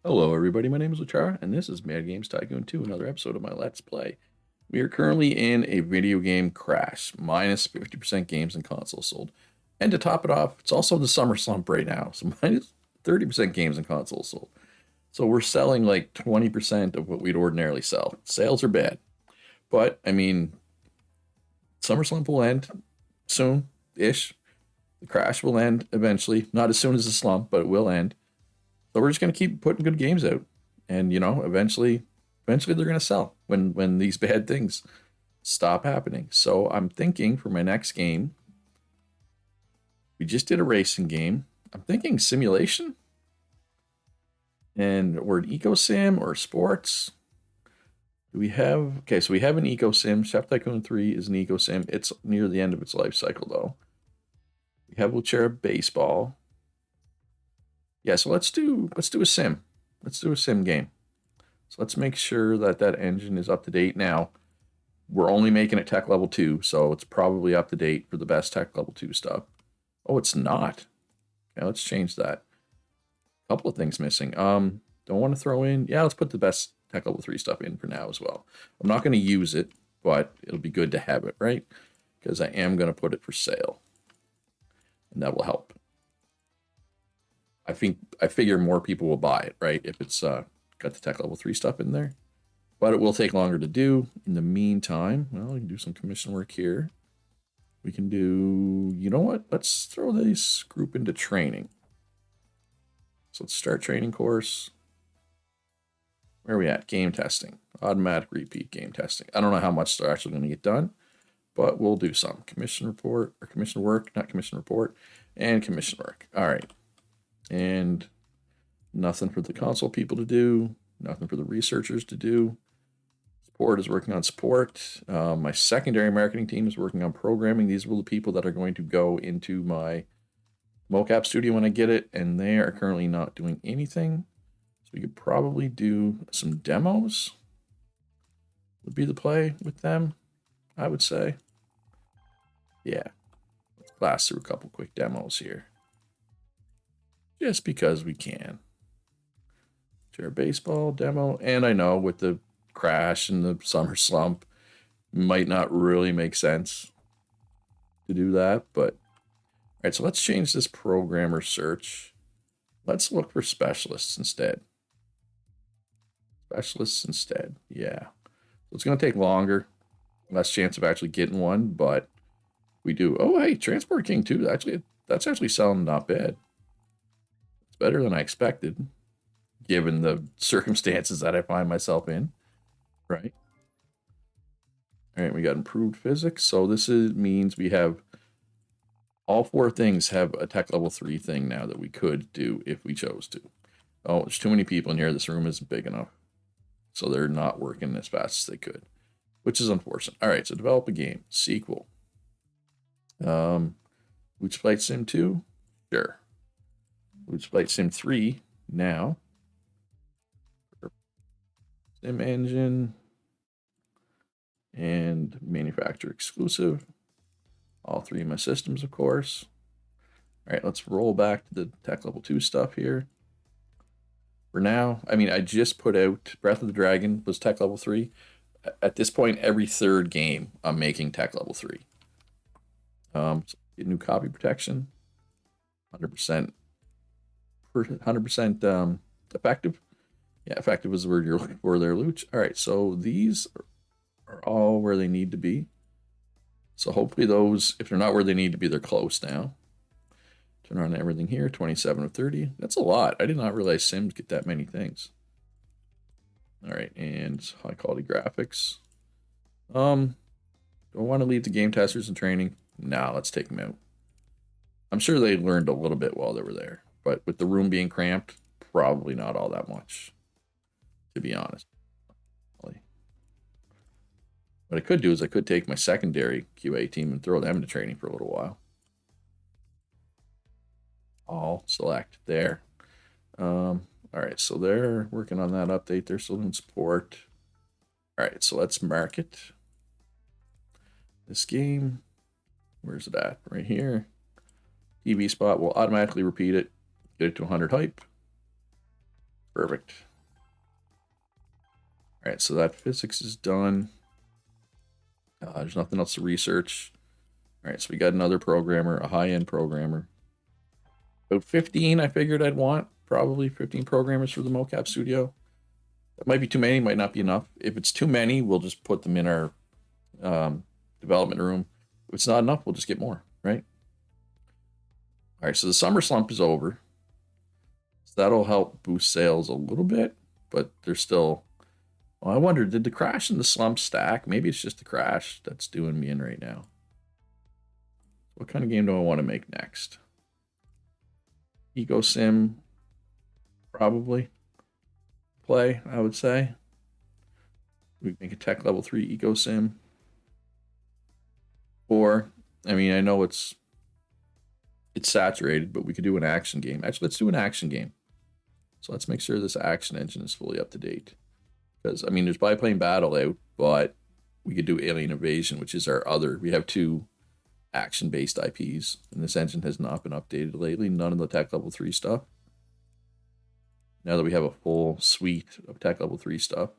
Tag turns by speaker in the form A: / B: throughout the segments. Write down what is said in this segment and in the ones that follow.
A: Hello everybody, my name is Luchara, and this is Mad Games Tycoon 2, another episode of my Let's Play. We are currently in a video game crash, minus 50% games and consoles sold. And to top it off, it's also the summer slump right now, so minus 30% games and consoles sold. So we're selling like 20% of what we'd ordinarily sell. Sales are bad. But, I mean, summer slump will end soon-ish. The crash will end eventually. Not as soon as the slump, but it will end. So we're just going to keep putting good games out, and eventually they're going to sell when these bad things stop happening. So I'm thinking for my next game, we just did a racing game. I'm thinking simulation, and or an eco sim or sports. Do we have okay? So we have an eco sim. Chef Tycoon 3 is an eco sim. It's near the end of its life cycle though. We have Luchera baseball. Yeah, so let's do a sim. Let's do a sim game. So let's make sure that that engine is up to date now. We're only making it tech level 2, so it's probably up to date for the best tech level 2 stuff. Oh, it's not. Okay, let's change that. A couple of things missing. Don't want to throw in. Yeah, let's put the best tech level 3 stuff in for now as well. I'm not going to use it, but it'll be good to have it, right? Because I am going to put it for sale. And that will help. I figure more people will buy it, right? If it's got the tech level 3 stuff in there. But it will take longer to do. In the meantime, well, we can do some commission work here. We can do, you know what? Let's throw this group into training. So let's start training course. Where are we at? Game testing. Automatic repeat game testing. I don't know how much they're actually going to get done, but we'll do some. Commission report, or commission work, not commission report, and commission work. All right. And nothing for the console people to do, nothing for the researchers to do. Support is working on support. My secondary marketing team is working on programming. These are the people that are going to go into my mocap studio when I get it, and they are currently not doing anything. So we could probably do some demos. Would be the play with them, I would say. Yeah, let's blast through a couple quick demos here. Just because we can. Share baseball demo, and I know with the crash and the summer slump, might not really make sense to do that, but all right, so let's change this programmer search. Let's look for specialists instead. Specialists instead, yeah. So it's going to take longer, less chance of actually getting one, but we do. Oh, hey, Transport King 2. Actually, that's actually selling not bad. It's better than I expected, given the circumstances that I find myself in, right? All right, we got improved physics. So means we have all four things have a tech level 3 thing now that we could do if we chose to. Oh, there's too many people in here. This room isn't big enough. So they're not working as fast as they could, which is unfortunate. All right, so develop a game. Sequel. Which Flight Sim 2? Sure. Which Flight Sim 3 now. Sim engine and manufacturer exclusive. All three of my systems, of course. All right, let's roll back to the tech level 2 stuff here. For now, I mean, I just put out Breath of the Dragon was tech level 3. At this point, every third game I'm making tech level 3. Get new copy protection, 100%, 100% effective. Yeah, effective is the word you're looking for there, Luch. All right, so these are all where they need to be. So hopefully those, if they're not where they need to be, they're close now. Turn on everything here, 27 of 30. That's a lot. I did not realize Sims get that many things. All right, and high quality graphics. Do I want to leave the game testers in training? Nah, let's take them out. I'm sure they learned a little bit while they were there, but with the room being cramped, probably not all that much, to be honest. What I could do is I could take my secondary QA team and throw them into training for a little while. All select there. All right, so they're working on that update. They're still doing support. All right, so let's market this game. Where's it at? Right here. TV spot will automatically repeat it. Get it to 100 hype. Perfect. All right, so that physics is done. There's nothing else to research. All right, so we got another programmer, a high-end programmer. About 15, I figured I'd want. Probably 15 programmers for the mocap studio. That might be too many, might not be enough. If it's too many, we'll just put them in our development room. If it's not enough, we'll just get more, right? All right, so the summer slump is over. So that'll help boost sales a little bit, but there's still... Well, I wonder, did the crash and the slump stack? Maybe it's just the crash that's doing me in right now. What kind of game do I want to make next? Eco Sim, probably. Play, I would say. We make a tech level 3 Eco Sim. Or, I mean, I know it's saturated, but we could do an action game. Actually, let's do an action game. So let's make sure this action engine is fully up to date. Because, I mean, there's biplane battle out, but we could do alien invasion, which is our other. We have 2 action-based IPs, and this engine has not been updated lately. None of the tech level 3 stuff. Now that we have a full suite of tech level 3 stuff,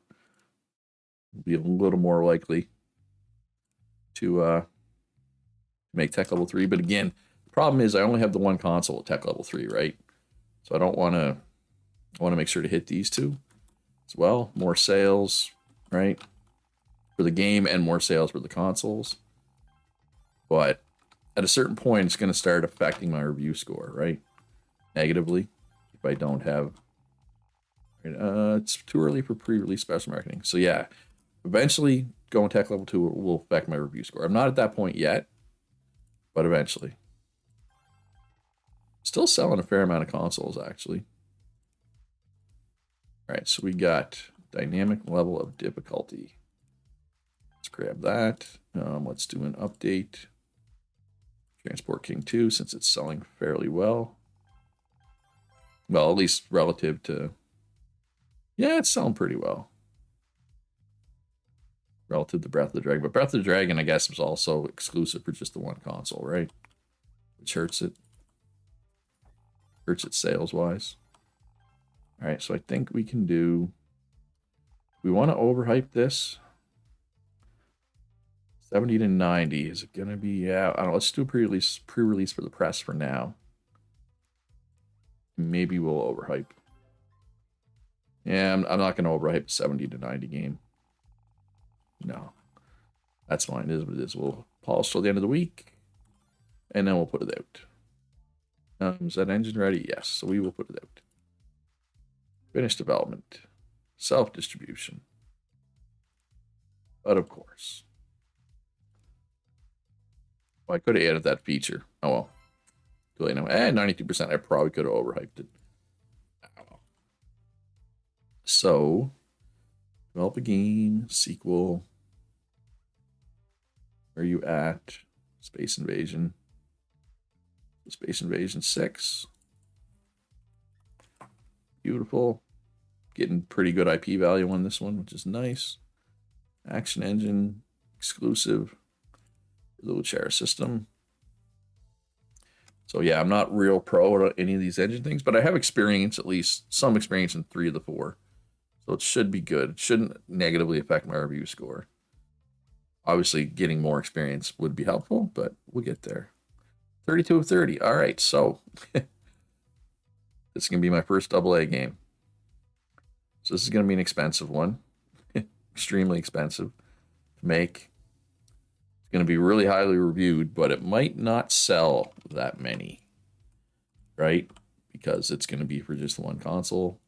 A: we'll be a little more likely to make tech level 3. But again, the problem is I only have the one console at tech level 3, right? So I don't want to. I want to make sure to hit these 2 as well. More sales, right, for the game, and more sales for the consoles. But at a certain point, it's going to start affecting my review score, right? Negatively, if I don't have... it's too early for pre-release special marketing. So yeah, eventually going tech level 2 will affect my review score. I'm not at that point yet, but eventually. Still selling a fair amount of consoles, actually. All right, so we got dynamic level of difficulty. Let's grab that. Let's do an update. Transport King 2, since it's selling fairly well. Well, at least relative to... Yeah, it's selling pretty well. Relative to Breath of the Dragon. But Breath of the Dragon, I guess, was also exclusive for just the one console, right? Which hurts it. Hurts it sales-wise. All right, so I think we can do... We want to overhype this. 70 to 90. Is it going to be... Yeah, I don't know. Let's do a pre-release for the press for now. Maybe we'll overhype. Yeah, I'm not going to overhype a 70 to 90 game. No. That's fine. It is what it is. We'll polish till the end of the week. And then we'll put it out. Is that engine ready? Yes. So we will put it out. Finished development. Self-distribution. But of course. Well, I could have added that feature. Oh well. Too late now. 92%. I probably could have overhyped it. So, develop a game, sequel. Where are you at? Space Invasion. Space Invasion 6. Beautiful. Getting pretty good IP value on this one, which is nice. Action engine, exclusive. The Luchara system. So yeah, I'm not real pro at any of these engine things, but I have experience, at least some experience in 3 of the 4. So it should be good. It shouldn't negatively affect my review score. Obviously, getting more experience would be helpful, but we'll get there. 32 of 30. All right, so this is going to be my first AA game. So this is going to be an expensive one. Extremely expensive to make. It's going to be really highly reviewed, but it might not sell that many, right? Because it's going to be for just one console.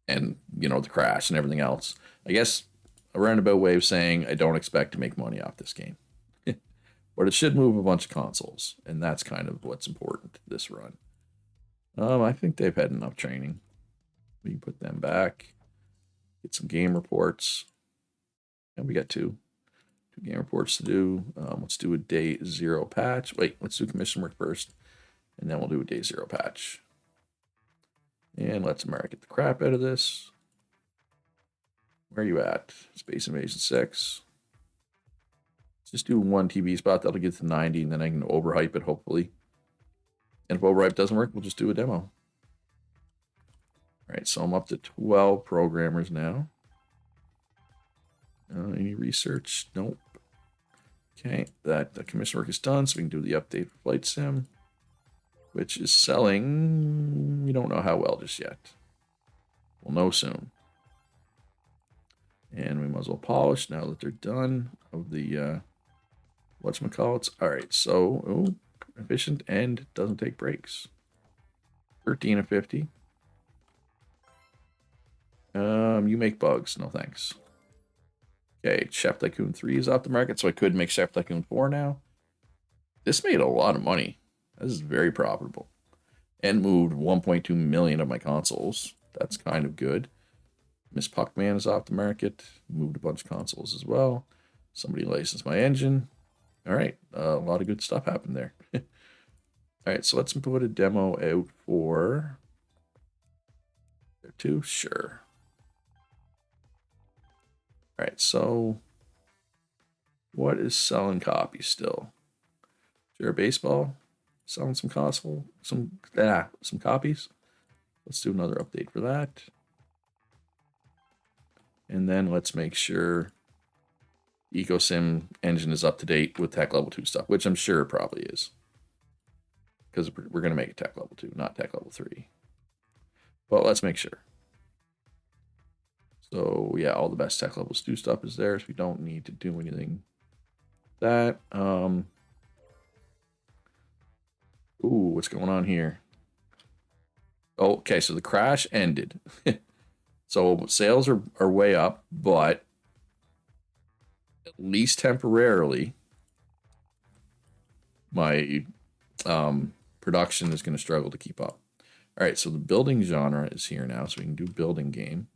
A: And, you know, the crash and everything else. I guess a roundabout way of saying I don't expect to make money off this game. But it should move a bunch of consoles. And that's kind of what's important this run. I think they've had enough training. We can put them back. Get some game reports. And we got 2 game reports to do. Let's do a day 0 patch. Wait, let's do commission work first. And then we'll do a day 0 patch. And let's market the crap out of this. Where are you at? Space Invasion 6. Let's just do 1 TV spot. That'll get to 90, and then I can overhype it, hopefully. And if overhype doesn't work, we'll just do a demo. All right, so I'm up to 12 programmers now. Any research? Nope. Okay, the commission work is done, so we can do the update for Flight Sim, which is selling. We don't know how well just yet. We'll know soon. And we might as well polish now that they're done of the whatchamacallits. All right, so efficient and doesn't take breaks. 13 of 50. You make bugs. No thanks. Okay, Chef Tycoon 3 is off the market, so I could make Chef Tycoon 4 now. This made a lot of money. This is very profitable. And moved 1.2 million of my consoles. That's kind of good. Miss Puckman is off the market. Moved a bunch of consoles as well. Somebody licensed my engine. All right, a lot of good stuff happened there. All right, so let's put a demo out for there too. Sure. All right, so what is selling copies still? Sure, baseball selling some console, some copies. Let's do another update for that. And then let's make sure EcoSim engine is up to date with Tech Level 2 stuff, which I'm sure it probably is. Because we're going to make it Tech Level 2, not Tech Level 3. But let's make sure. So yeah, all the best Tech Levels 2 stuff is there, so we don't need to do anything. That, ooh, what's going on here? Oh, okay, so the crash ended. So sales are way up, but at least temporarily, my production is going to struggle to keep up. All right, so the building genre is here now, so we can do building game.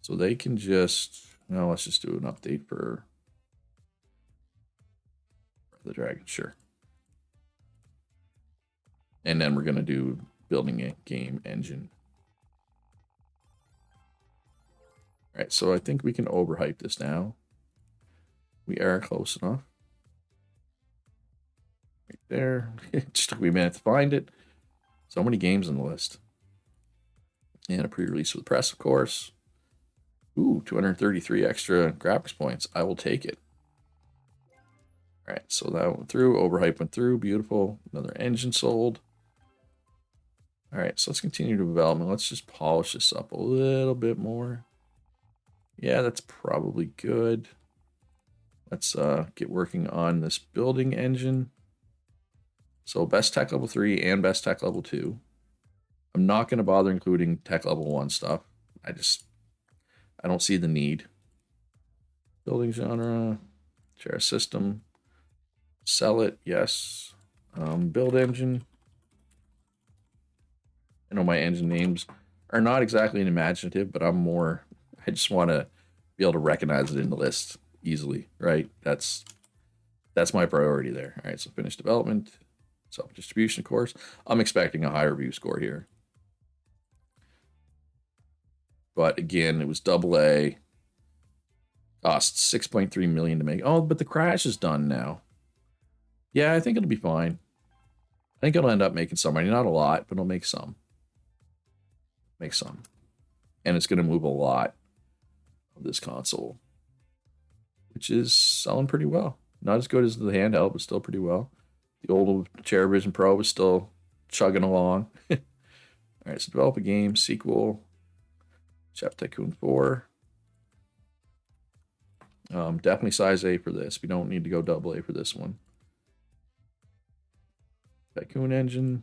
A: So they can just, well, let's just do an update for the Dragon, sure. And then we're going to do building a game engine. All right, so I think we can overhype this now. We are close enough. Right there. It just took me a minute to find it. So many games on the list. And a pre-release for the press, of course. Ooh, 233 extra graphics points. I will take it. All right, so that went through. Overhype went through. Beautiful. Another engine sold. All right, so let's continue development. Let's just polish this up a little bit more. Yeah, that's probably good. Let's get working on this building engine. So best Tech Level 3 and best Tech Level 2. I'm not going to bother including Tech Level 1 stuff. I don't see the need. Building genre, share system, sell it, yes. Build engine. I know my engine names are not exactly imaginative, but I just want to be able to recognize it in the list easily, right? That's my priority there. All right, so finish development, self-distribution, of course. I'm expecting a high review score here. But again, it was AA. Cost 6.3 million to make. Oh, but the crash is done now. Yeah, I think it'll be fine. I think it'll end up making some money. Not a lot, but it'll make some. Make some. And it's going to move a lot of this console, which is selling pretty well. Not as good as the handheld, but still pretty well. The old Vision Pro is still chugging along. All right, so develop a game, sequel, Chef Tycoon 4. Definitely size A for this. We don't need to go AA for this one. Tycoon engine.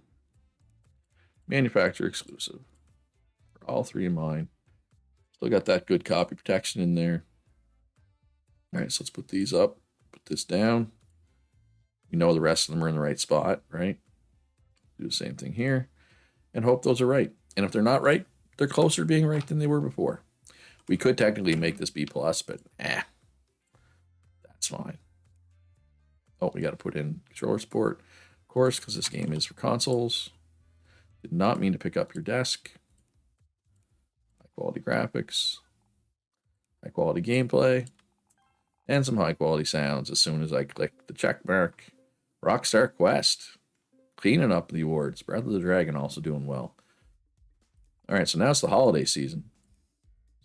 A: Manufacturer exclusive. For all three of mine. Still got that good copy protection in there. All right, so let's put these up. Put this down. We know the rest of them are in the right spot, right? Do the same thing here. And hope those are right. And if they're not right, they're closer to being right than they were before. We could technically make this B+, but that's fine. Oh, we got to put in controller support, of course, because this game is for consoles. Did not mean to pick up your desk. High quality graphics, high quality gameplay, and some high quality sounds as soon as I click the check mark. Rockstar Quest, cleaning up the awards. Breath of the Dragon also doing well. All right, so now it's the holiday season.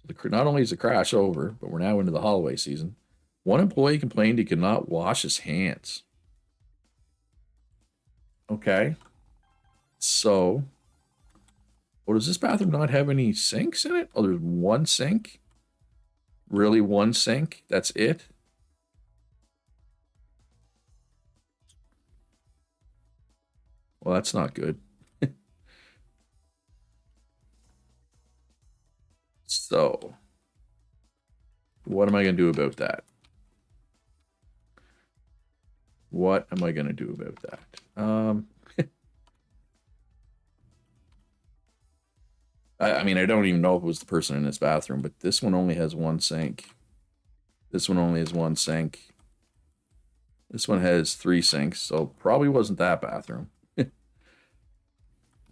A: So not only is the crash over, but we're now into the holiday season. One employee complained he could not wash his hands. Okay. So, oh, does this bathroom not have any sinks in it? Oh, there's one sink? Really, one sink? That's it? Well, that's not good. So, what am I going to do about that? What am I going to do about that? I mean, I don't even know if it was the person in this bathroom, but this one only has one sink. This one only has one sink. This one has 3 sinks, so probably wasn't that bathroom. I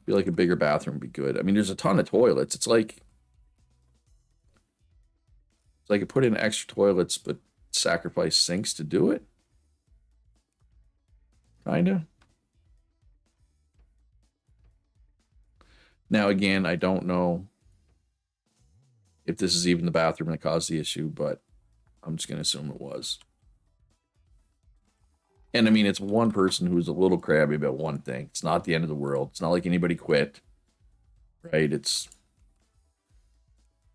A: feel like a bigger bathroom would be good. I mean, there's a ton of toilets. It's like I could put in extra toilets, but sacrifice sinks to do it. Kinda. Now, again, I don't know if this is even the bathroom that caused the issue, but I'm just going to assume it was. And I mean, it's one person who's a little crabby about one thing. It's not the end of the world. It's not like anybody quit, right?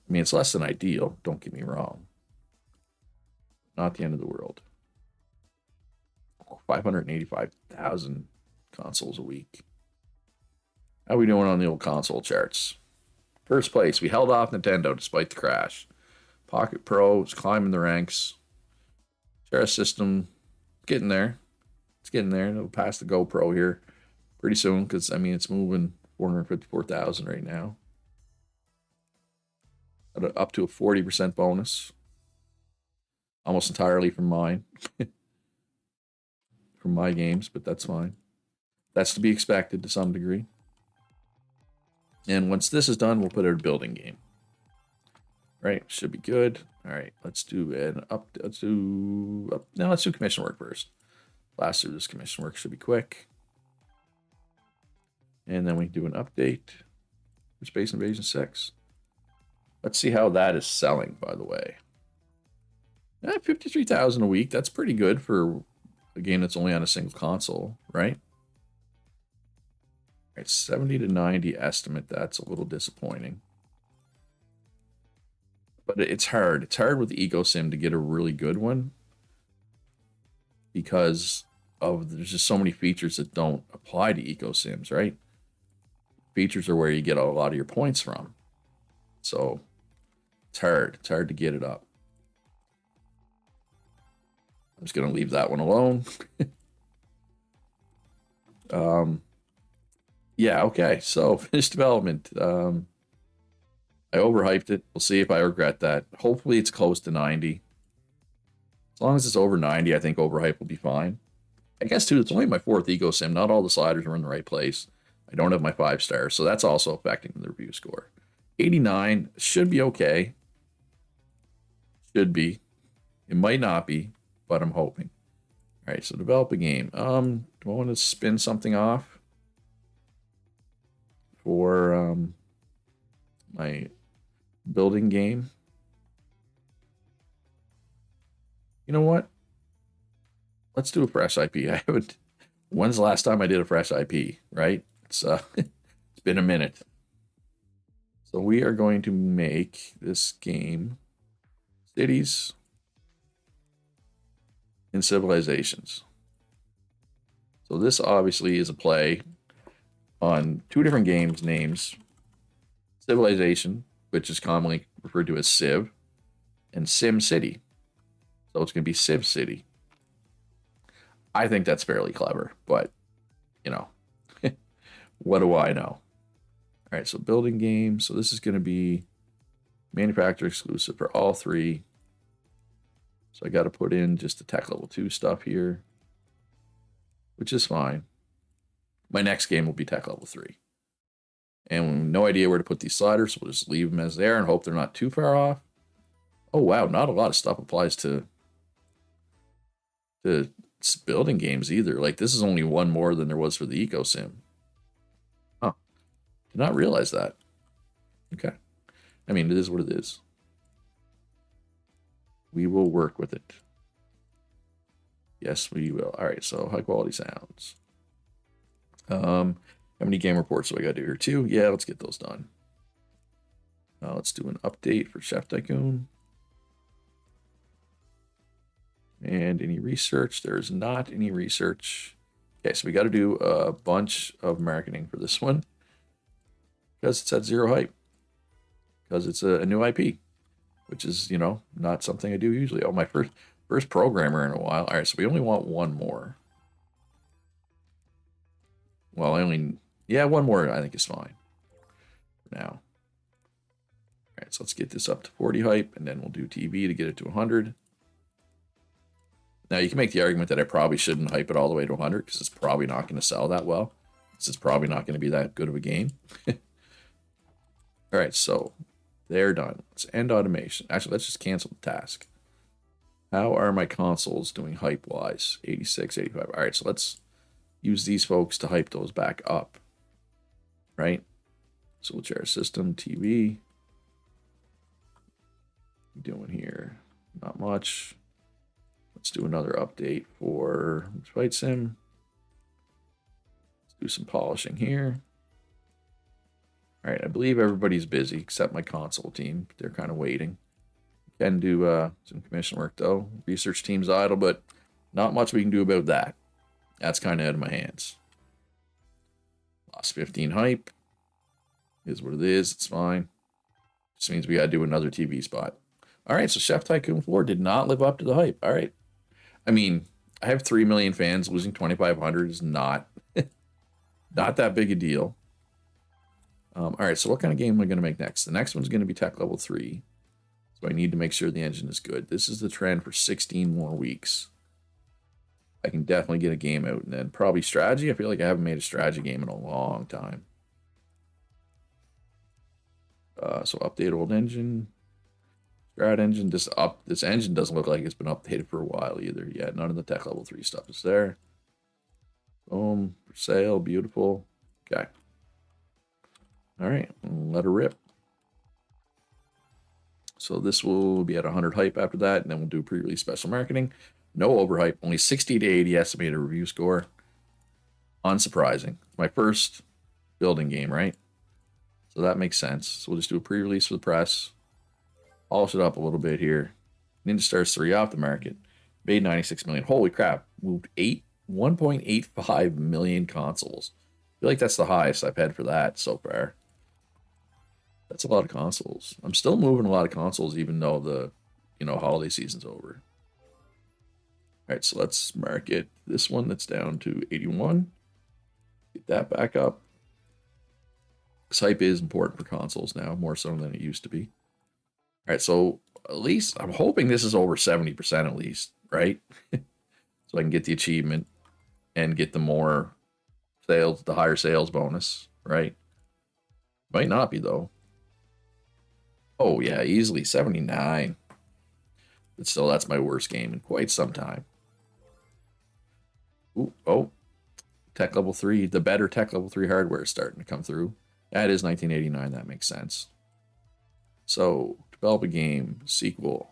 A: I mean, it's less than ideal. Don't get me wrong. Not the end of the world. 585,000 consoles a week. How are we doing on the old console charts? First place, we held off Nintendo despite the crash. Pocket Pro is climbing the ranks. Share System, getting there. It's getting there. It'll pass the GoPro here pretty soon because, I mean, it's moving 454,000 right now. Up to a 40% bonus. Almost entirely from mine. From my games, but that's fine. That's to be expected to some degree. And once this is done, we'll put out a building game. Right, should be good. All right, let's do an up. Let's do commission work first. Last through this commission work should be quick. And then we do an update for Space Invasion 6. Let's see how that is selling, by the way. 53,000 a week. That's pretty good for a game that's only on a single console, right? All right, 70 to 90 estimate. That's a little disappointing. But it's hard. It's hard with EcoSim to get a really good one because there's just so many features that don't apply to EcoSims, right? Features are where you get a lot of your points from. So it's hard. It's hard to get it up. I'm just going to leave that one alone. Yeah, okay. So finished development. I overhyped it. We'll see if I regret that. Hopefully it's close to 90. As long as it's over 90, I think overhype will be fine. I guess, too, it's only my 4th EcoSim. Not all the sliders are in the right place. I don't have my 5 stars, so that's also affecting the review score. 89 should be okay. Should be. It might not be, but I'm hoping. All right, so develop a game. Do I want to spin something off for my building game? You know what? Let's do a fresh IP. I haven't. When's the last time I did a fresh IP? Right? It's it's been a minute. So we are going to make this game cities and civilizations. So this obviously is a play on 2 different games names: Civilization, which is commonly referred to as Civ, and Sim City. So it's going to be Civ City. I think that's fairly clever, but, you know, what do I know? All right, so building game. So this is going to be manufacturer exclusive for all 3. So I got to put in just the tech level 2 stuff here, which is fine. My next game will be tech level 3. And no idea where to put these sliders, so we'll just leave them as they are and hope they're not too far off. Oh, wow, not a lot of stuff applies to building games either. Like, this is only 1 more than there was for the EcoSim. Huh. Did not realize that. Okay. I mean, it is what it is. We will work with it. Yes, we will. All right, so high quality sounds. How many game reports do I got to do here? 2? Yeah, let's get those done. Let's do an update for Chef Tycoon. And any research? There's not any research. Okay, so we got to do a bunch of marketing for this one because it's at 0 hype. Because it's a new IP, which is, not something I do usually. Oh, my first programmer in a while. All right, so we only want one more. Well, one more I think is fine for now. All right, so let's get this up to 40 hype, and then we'll do TV to get it to 100. Now, you can make the argument that I probably shouldn't hype it all the way to 100 because it's probably not going to sell that well. It's probably not going to be that good of a game. All right, so they're done. Let's end automation. Actually, let's just cancel the task. How are my consoles doing hype-wise? 86, 85. All right, so let's use these folks to hype those back up. Right? So we'll share system, TV. What are we doing here? Not much. Let's do another update for Fight Sim. Let's do some polishing here. All right, I believe everybody's busy except my console team. They're kind of waiting. Can do some commission work though. Research team's idle, but not much we can do about that. That's kind of out of my hands. Lost 15 hype. Is what it is. It's fine. Just means we got to do another TV spot. All right, so Chef Tycoon 4 did not live up to the hype. All right. I mean, I have 3 million fans. Losing 2,500 is not that big a deal. All right, so what kind of game am I going to make next? The next one's going to be Tech Level 3. So I need to make sure the engine is good. This is the trend for 16 more weeks. I can definitely get a game out. And then probably strategy. I feel like I haven't made a strategy game in a long time. So update old engine. Strat engine. This engine doesn't look like it's been updated for a while either. Yeah, none of the Tech Level 3 stuff is there. Boom. For sale. Beautiful. Okay. All right. Let her rip. So this will be at 100 hype after that, and then we'll do pre-release special marketing. No overhype, only 60 to 80 estimated review score. Unsurprising. My first building game, right? So that makes sense. So we'll just do a pre-release for the press. Polish it up a little bit here. Ninja Stars 3 off the market. Made 96 million. Holy crap. Moved 1.85 million consoles. I feel like that's the highest I've had for that so far. That's a lot of consoles. I'm still moving a lot of consoles even though the, holiday season's over. All right, so let's market this one that's down to 81. Get that back up. This hype is important for consoles now, more so than it used to be. All right, so at least I'm hoping this is over 70% at least, right? So I can get the achievement and get the more sales, the higher sales bonus, right? Might not be though. Oh yeah, easily 79. But still, that's my worst game in quite some time. Ooh, oh, Tech Level 3, the better Tech Level 3 hardware is starting to come through. That is 1989, that makes sense. So, develop a game, sequel,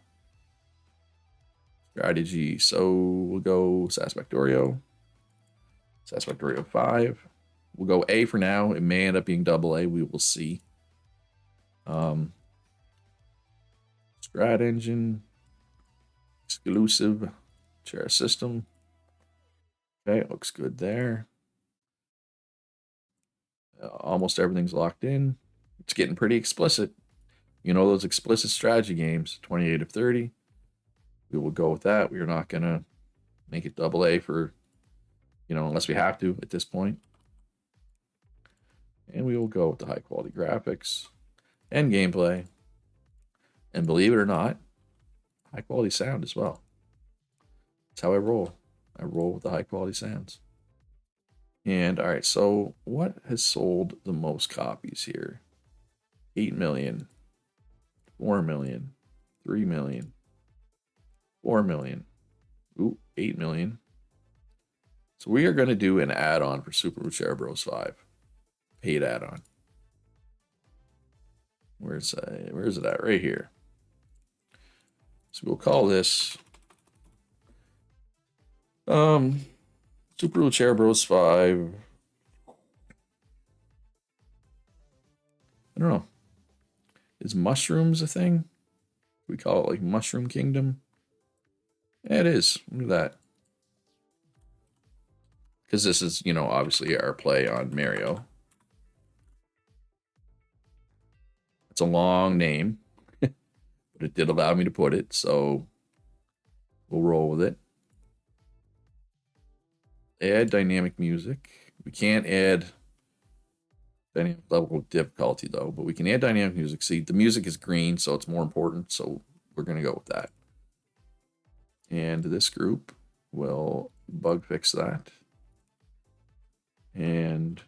A: strategy. So, we'll go Satisfactorio. Satisfactorio 5. We'll go A for now. It may end up being double A. We will see. Strat engine. Exclusive. Share system. Okay, it looks good there. Almost everything's locked in. It's getting pretty explicit. Those explicit strategy games, 28 of 30. We will go with that. We are not going to make it double A for, unless we have to at this point. And we will go with the high quality graphics and gameplay. And believe it or not, high quality sound as well. That's how I roll. I roll with the high quality sounds. And all right, so what has sold the most copies here? 8 million, 4 million, 3 million, 4 million, ooh, 8 million. So we are going to do an add-on for Super Luchera Bros 5. Paid add-on. Where's it at? Right here. So we'll call this Super Wheelchair Bros 5. I don't know. Is mushrooms a thing? We call it like Mushroom Kingdom. Yeah, it is. Look at that. Because this is, you know, obviously our play on Mario. It's a long name, but it did allow me to put it, so we'll roll with it. Add dynamic music. We can't add dynamic level of difficulty though, but we can add dynamic music. See, the music is green, so it's more important, so we're going to go with that. And this group will bug fix that. And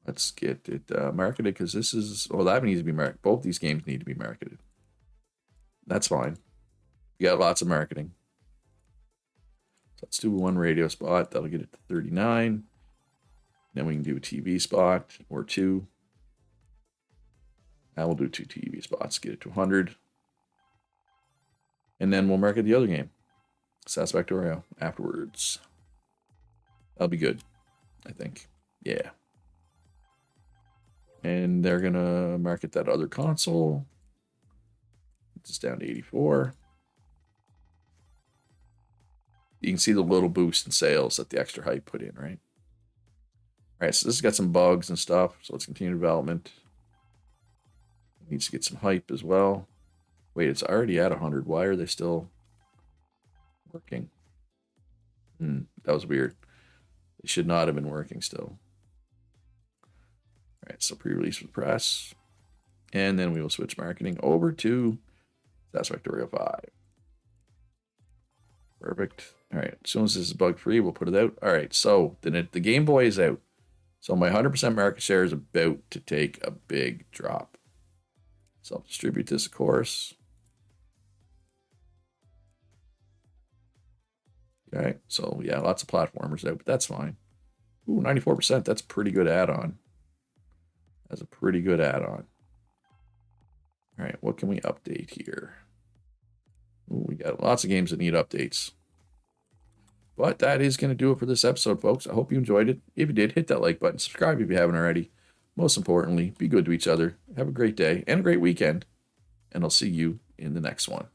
A: let's get it marketed because this is, oh, that needs to be marketed. Both these games need to be marketed. That's fine. We got lots of marketing. So let's do one radio spot. That'll get it to 39. Then we can do a TV spot or 2. I will do 2 TV spots, get it to 100. And then we'll market the other game, Satisfactorio, afterwards. That'll be good, I think. Yeah. And they're going to market that other console. It's down to 84. You can see the little boost in sales that the extra hype put in, right? All right, so this has got some bugs and stuff, so let's continue development. It needs to get some hype as well. Wait, it's already at 100. Why are they still working? That was weird. They should not have been working still. All right, so pre-release with press. And then we will switch marketing over to Satisfactorio 5. Perfect. All right, as soon as this is bug-free, we'll put it out. All right, so then the Game Boy is out. So my 100% market share is about to take a big drop. So I'll distribute this, of course. Okay, so yeah, lots of platformers out, but that's fine. Ooh, 94%, that's a pretty good add-on. That's a pretty good add-on. All right, what can we update here? Ooh, we got lots of games that need updates. But that is going to do it for this episode, folks. I hope you enjoyed it. If you did, hit that like button. Subscribe if you haven't already. Most importantly, be good to each other. Have a great day and a great weekend. And I'll see you in the next one.